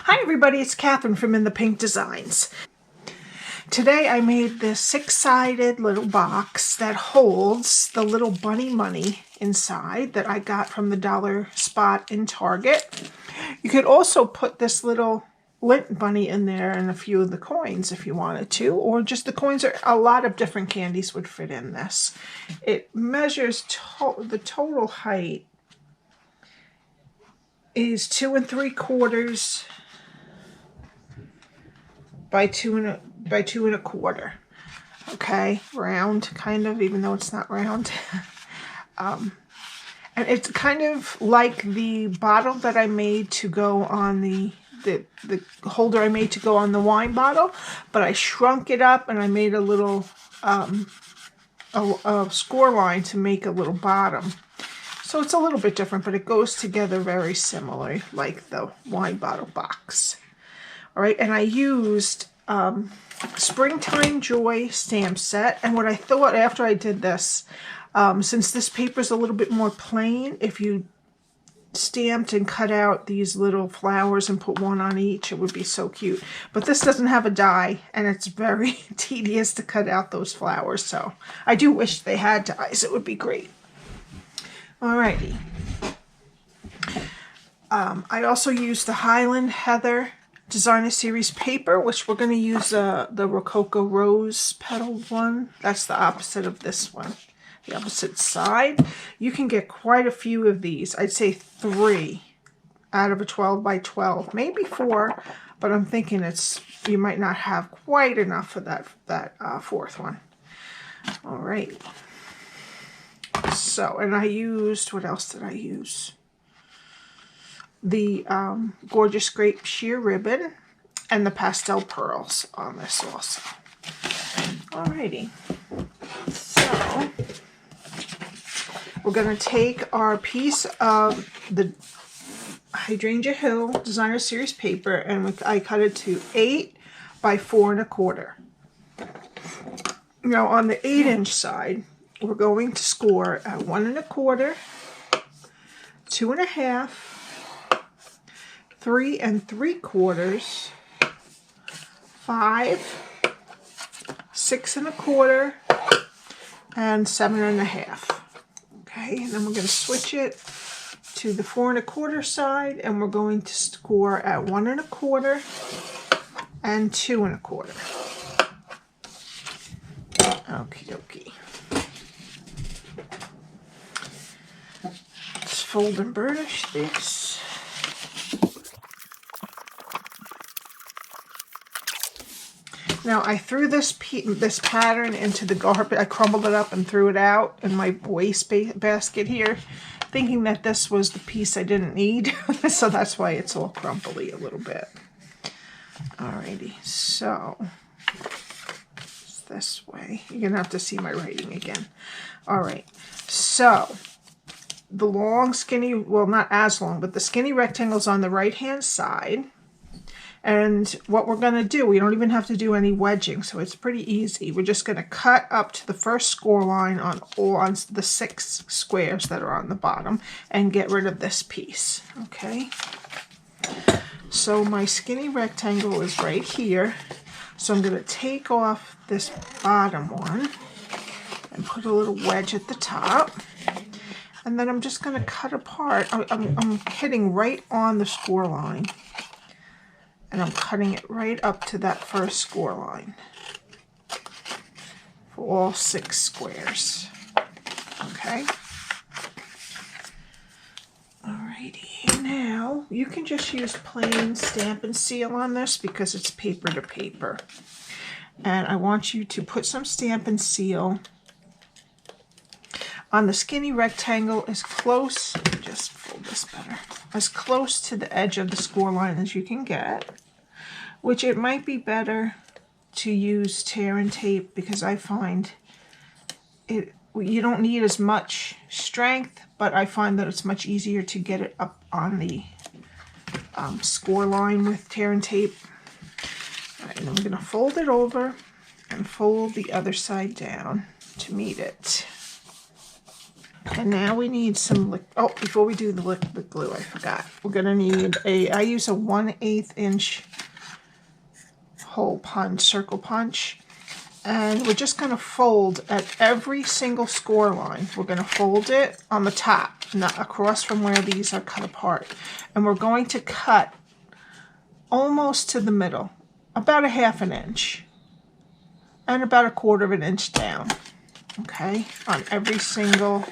Hi everybody, it's Catherine from In the Pink Designs. Today I made this six-sided little box that holds the little bunny money inside that I got from the dollar spot in Target. You could also put this little Lindt Bunny in there and a few of the coins if you wanted to, or just the coins. Or a lot of different candies would fit in this. It measures the total height is 2 3/4 by 2 1/4. Okay, round kind of, even though it's not round. And it's kind of like the bottle that I made to go on the holder I made to go on the wine bottle, but I shrunk it up and I made a little a score line to make a little bottom. So it's a little bit different, but it goes together very similar, like the wine bottle box. All right, and I used Springtime Joy stamp set. And what I thought after I did this, since this paper is a little bit more plain, if you stamped and cut out these little flowers and put one on each, it would be so cute. But this doesn't have a die, and it's very tedious to cut out those flowers. So I do wish they had dies. It would be great. Alrighty. I also used the Highland Heather Designer Series paper, which we're going to use the Rococo Rose petal one. That's the opposite of this one, the opposite side. You can get quite a few of these. I'd say 3 out of a 12 by 12, maybe 4, but I'm thinking you might not have quite enough for that fourth one. All right. So, and I used, what else did I use? The gorgeous Grape sheer ribbon and the Pastel Pearls on this also. Alrighty, so we're going to take our piece of the Hydrangea Hill Designer Series paper, and I cut it to 8 by 4 1/4. Now on the 8-inch side, we're going to score at 1 1/4, 2 1/2, 3 3/4, 5, 6 1/4, and 7 1/2. Okay, and then we're going to switch it to the 4 1/4 side, and we're going to score at 1 1/4 and 2 1/4. Okie dokie. Let's fold and burnish this. Now I threw this pattern into the garbage. I crumbled it up and threw it out in my waste basket here, thinking that this was the piece I didn't need. So that's why it's all crumbly a little bit. Alrighty, so it's this way. You're gonna have to see my writing again. Alright, so the long skinny, well, not as long, but the skinny rectangle's on the right hand side. And what we're going to do, we don't even have to do any wedging, so it's pretty easy. We're just going to cut up to the first score line on the 6 squares that are on the bottom and get rid of this piece. Okay, so my skinny rectangle is right here, so I'm going to take off this bottom one and put a little wedge at the top, and then I'm just going to cut apart. I'm hitting right on the score line, and I'm cutting it right up to that first score line for all 6 squares. Okay. Alrighty, now you can just use plain stamp and seal on this because it's paper to paper. And I want you to put some stamp and seal on the skinny rectangle as close, just fold this better, as close to the edge of the score line as you can get, which it might be better to use tear and tape because I find you don't need as much strength, but I find that it's much easier to get it up on the score line with tear and tape. All right, and I'm going to fold it over and fold the other side down to meet it. And now we need some, oh, before we do the liquid glue, I forgot. We're gonna need I use a 1/8 inch hole punch, circle punch. And we're just gonna fold at every single score line. We're gonna fold it on the top, not across from where these are cut apart. And we're going to cut almost to the middle, about a 1/2 inch. And about a 1/4 inch down, okay, on every single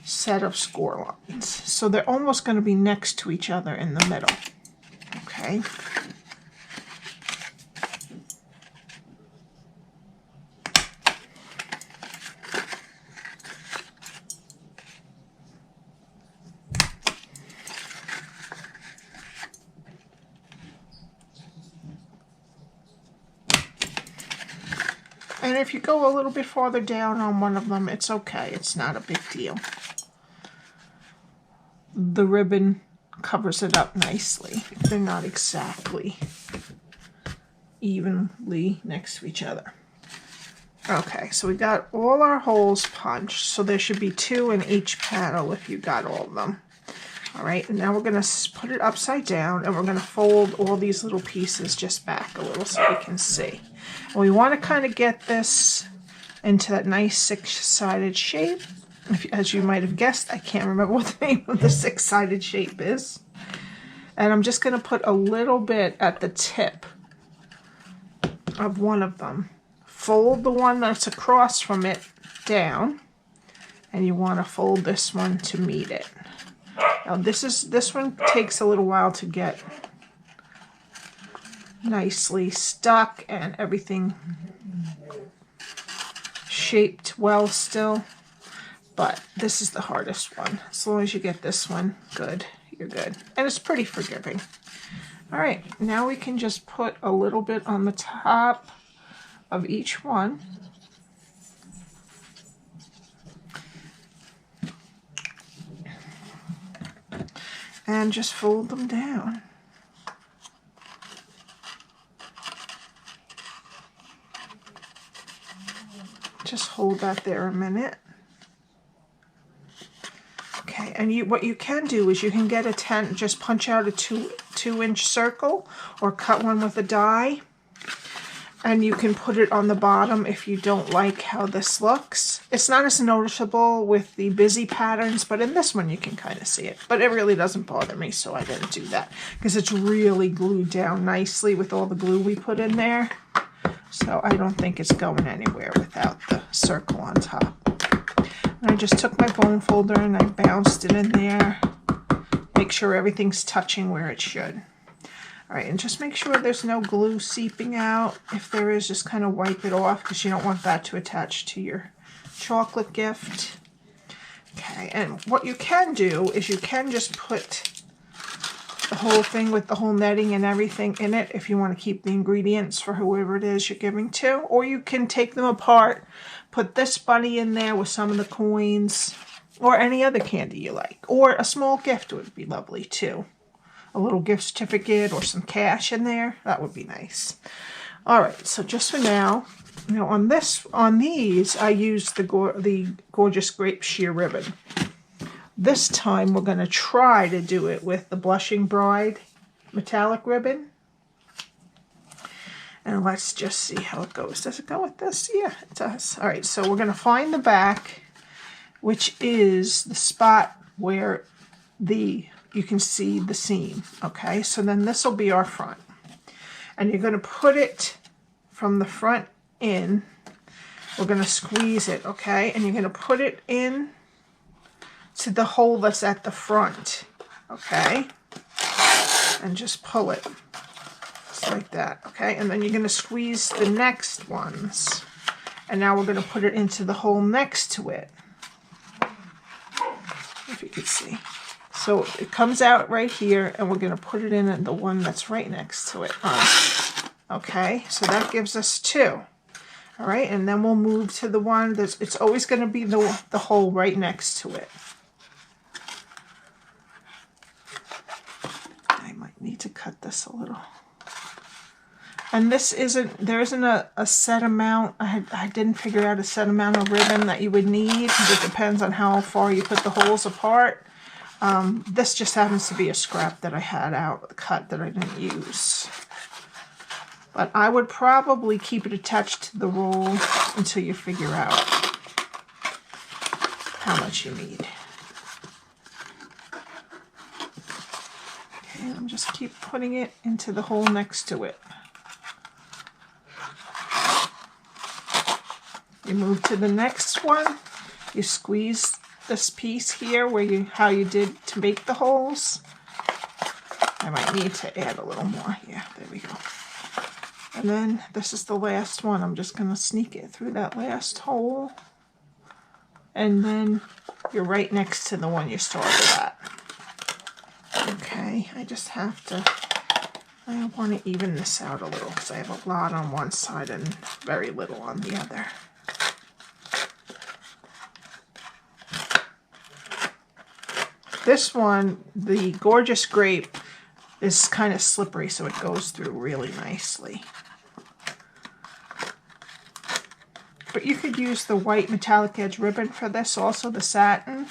set of score lines. So they're almost going to be next to each other in the middle, okay. And if you go a little bit farther down on one of them, it's okay. It's not a big deal. The ribbon covers it up nicely. They're not exactly evenly next to each other. Okay, so we got all our holes punched. So there should be 2 in each panel if you got all of them. All right, and now we're going to put it upside down, and we're going to fold all these little pieces just back a little so we can see. And we want to kind of get this into that nice 6-sided shape. As you might have guessed, I can't remember what the name of the 6-sided shape is. And I'm just going to put a little bit at the tip of one of them. Fold the one that's across from it down, and you want to fold this one to meet it. Now this one takes a little while to get nicely stuck and everything shaped well still, but this is the hardest one. As long as you get this one good, you're good. And it's pretty forgiving. All right, now we can just put a little bit on the top of each one. And just fold them down. Just hold that there a minute. Okay, and what you can do is you can get a 10, just punch out a 2-inch circle or cut one with a die. And you can put it on the bottom if you don't like how this looks. It's not as noticeable with the busy patterns, but in this one you can kind of see it. But it really doesn't bother me, so I didn't do that. Because it's really glued down nicely with all the glue we put in there. So I don't think it's going anywhere without the circle on top. And I just took my bone folder and I bounced it in there. Make sure everything's touching where it should. All right, and just make sure there's no glue seeping out. If there is, just kind of wipe it off because you don't want that to attach to your chocolate gift. Okay, and what you can do is you can just put the whole thing with the whole netting and everything in it if you want to keep the ingredients for whoever it is you're giving to. Or you can take them apart, put this bunny in there with some of the coins or any other candy you like. Or a small gift would be lovely too. A little gift certificate or some cash in there, that would be nice. All right, so just for now, you know, on these, I used the gorgeous Grape sheer ribbon. This time, we're going to try to do it with the Blushing Bride metallic ribbon. And let's just see how it goes. Does it go with this? Yeah, it does. All right, so we're going to find the back, which is the spot where you can see the seam, okay? So then this will be our front. And you're going to put it from the front in. We're going to squeeze it, okay? And you're going to put it in to the hole that's at the front, okay? And just pull it, just like that, okay? And then you're going to squeeze the next ones. And now we're going to put it into the hole next to it, if you can see. So it comes out right here, and we're going to put it in the one that's right next to it. Okay, so that gives us 2. All right, and then we'll move to the one that's, it's always going to be the hole right next to it. I might need to cut this a little. And this there isn't a set amount. I didn't figure out a set amount of ribbon that you would need. It depends on how far you put the holes apart. This just happens to be a scrap that I had cut that I didn't use. But I would probably keep it attached to the roll until you figure out how much you need. Okay, I'm just keep putting it into the hole next to it. You move to the next one. You squeeze this piece here where how you did to make the holes. I might need to add a little more. Yeah, there we go. And then this is the last one. I'm just going to sneak it through that last hole. And then you're right next to the one you started at. Okay, I just have to, I want to even this out a little because I have a lot on one side and very little on the other. This one, the Gorgeous Grape, is kind of slippery, so it goes through really nicely. But you could use the white metallic edge ribbon for this, also the satin.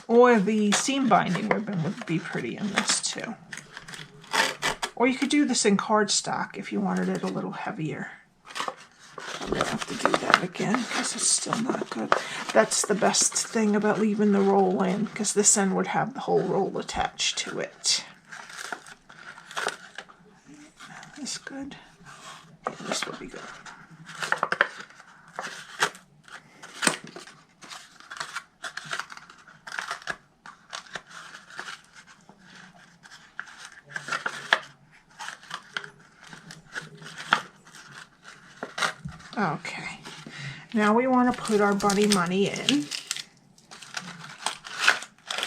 Or the seam binding ribbon would be pretty in this too. Or you could do this in cardstock if you wanted it a little heavier. I'm going to have to do that again because it's still not good. That's the best thing about leaving the roll in, because this end would have the whole roll attached to it. That's good. Yeah, this will be good. Okay, now we want to put our bunny money in.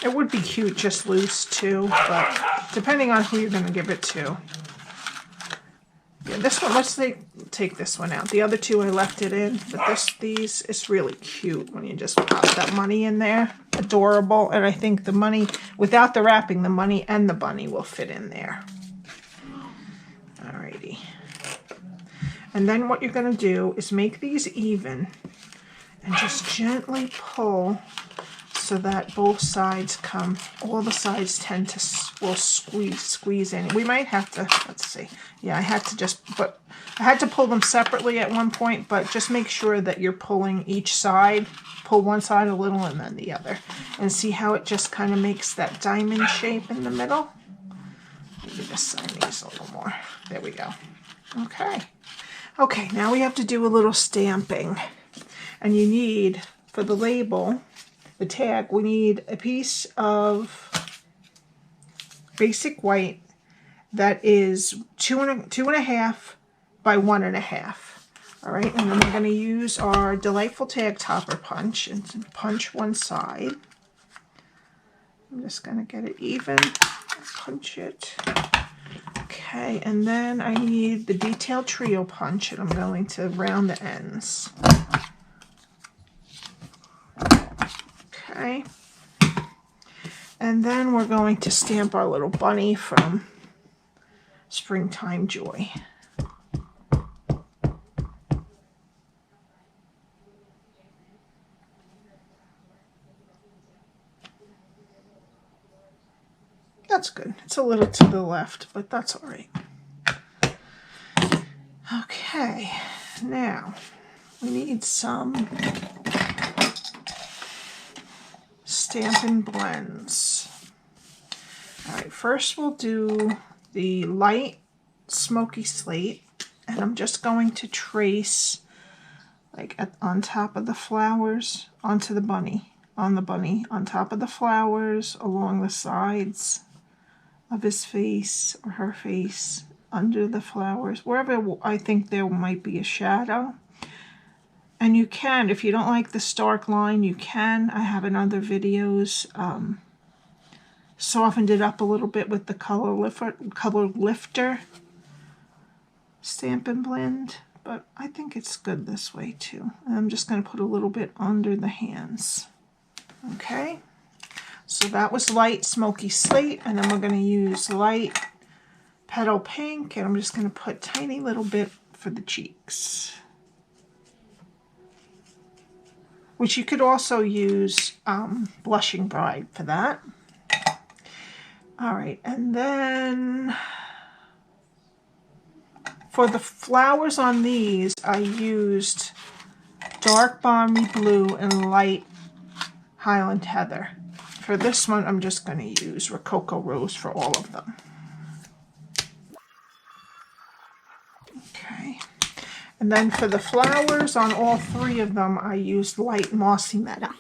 It would be cute just loose too, but depending on who you're going to give it to. Yeah, this one, let's take this one out. The other two I left it in, but these, it's really cute when you just pop that money in there. Adorable, and I think the money, without the wrapping, the money and the bunny will fit in there. Alrighty. And then what you're going to do is make these even and just gently pull so that both sides come, all the sides tend to, will squeeze in. We might have to, let's see. Yeah, I had to pull them separately at one point, but just make sure that you're pulling each side. Pull one side a little and then the other. And see how it just kind of makes that diamond shape in the middle? Maybe just sign these a little more. There we go. Okay. Okay, now we have to do a little stamping. And you need, for the label, the tag, we need a piece of basic white that is 2.5 by 1.5. All right, and then we're going to use our Delightful Tag Topper punch and punch one side. I'm just going to get it even, punch it. Okay, and then I need the Detail Trio punch, and I'm going to round the ends. Okay. And then we're going to stamp our little bunny from Springtime Joy. That's good. It's a little to the left, but that's all right. Okay, now we need some Stampin' Blends. All right, first we'll do the light smoky slate, and I'm just going to trace like on top of the flowers onto the bunny, on top of the flowers, along the sides of his face or her face, under the flowers, wherever I think there might be a shadow. And you can, if you don't like the stark line, you can. I have in other videos softened it up a little bit with the color lifter Stampin' Blend, but I think it's good this way too. And I'm just going to put a little bit under the hands. Okay. So that was light smoky slate, and then we're going to use light Petal Pink, and I'm just going to put a tiny little bit for the cheeks. Which you could also use Blushing Bride for that. All right, and then for the flowers on these, I used Dark Balmy Blue and Light Highland Heather. For this one, I'm just going to use Rococo Rose for all of them. Okay. And then for the flowers on all three of them, I used Light Mossy Meadow.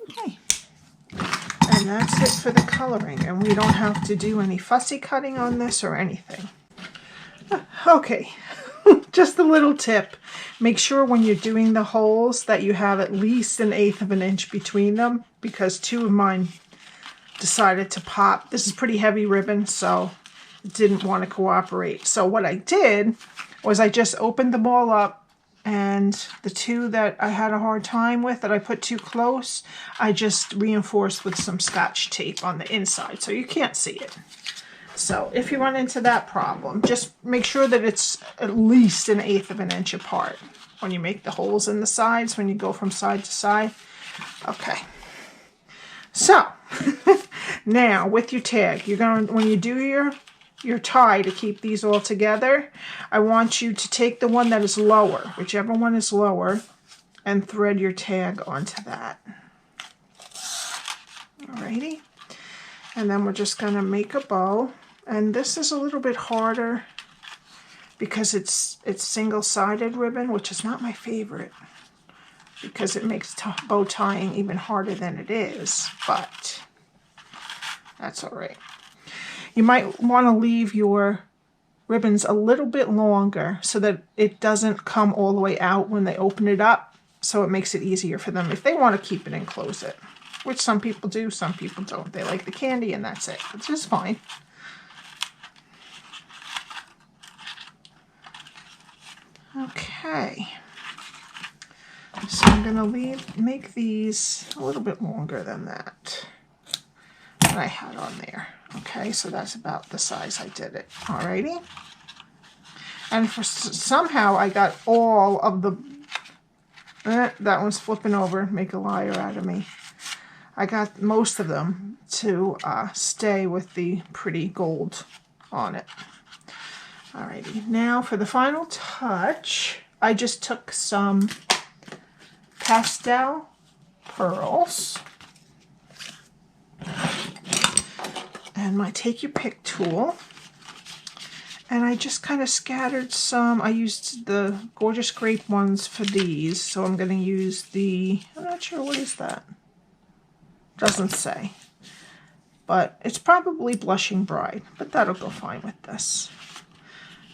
Okay. And that's it for the coloring. And we don't have to do any fussy cutting on this or anything. Okay. Just a little tip. Make sure when you're doing the holes that you have at least 1/8 of an inch between them, because 2 of mine decided to pop. This is pretty heavy ribbon, so it didn't want to cooperate. So what I did was I just opened them all up, and the 2 that I had a hard time with, that I put too close, I just reinforced with some Scotch tape on the inside so you can't see it. So if you run into that problem, just make sure that it's at least 1/8 of an inch apart when you make the holes in the sides, when you go from side to side. Okay. So now with your tag, you're going to, when you do your tie to keep these all together, I want you to take the one that is lower, whichever one is lower, and thread your tag onto that. Alrighty. And then we're just going to make a bow. And this is a little bit harder because it's single-sided ribbon, which is not my favorite, because it makes bow tying even harder than it is, but that's all right. You might want to leave your ribbons a little bit longer so that it doesn't come all the way out when they open it up, so it makes it easier for them if they want to keep it and close it, which some people do, some people don't. They like the candy and that's it, which is fine. Okay, so I'm going to make these a little bit longer than that I had on there. Okay, so that's about the size I did it. Alrighty. And for somehow I got all of the... that one's flipping over. Make a liar out of me. I got most of them to stay with the pretty gold on it. Alrighty, now for the final touch, I just took some Pastel Pearls and my Take Your Pick tool, and I just kind of scattered some. I used the Gorgeous Grape ones for these, so I'm going to use the, I'm not sure, what is that? Doesn't say, but it's probably Blushing Bride, but that'll go fine with this.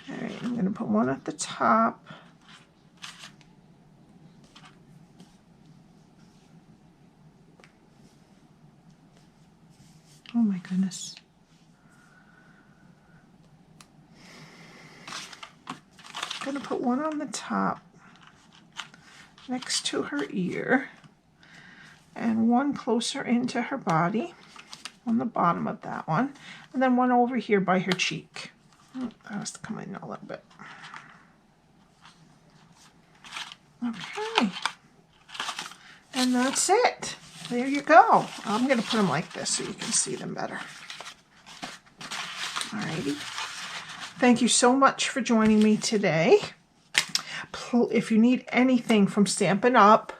Alright, I'm going to put one at the top. Oh my goodness. I'm going to put one on the top next to her ear and one closer into her body on the bottom of that one, and then one over here by her cheek. Oh, that has to come in a little bit. Okay, and that's it. There you go. I'm going to put them like this so you can see them better. Alrighty. Thank you so much for joining me today. If you need anything from Stampin' Up,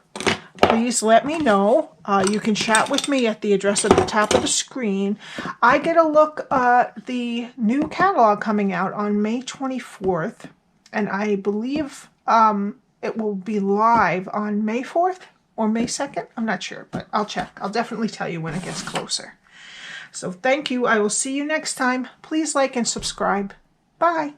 please let me know. You can chat with me at the address at the top of the screen. I get a look at the new catalog coming out on May 24th, and I believe it will be live on May 4th or May 2nd. I'm not sure, but I'll check. I'll definitely tell you when it gets closer. So thank you. I will see you next time. Please like and subscribe. Bye.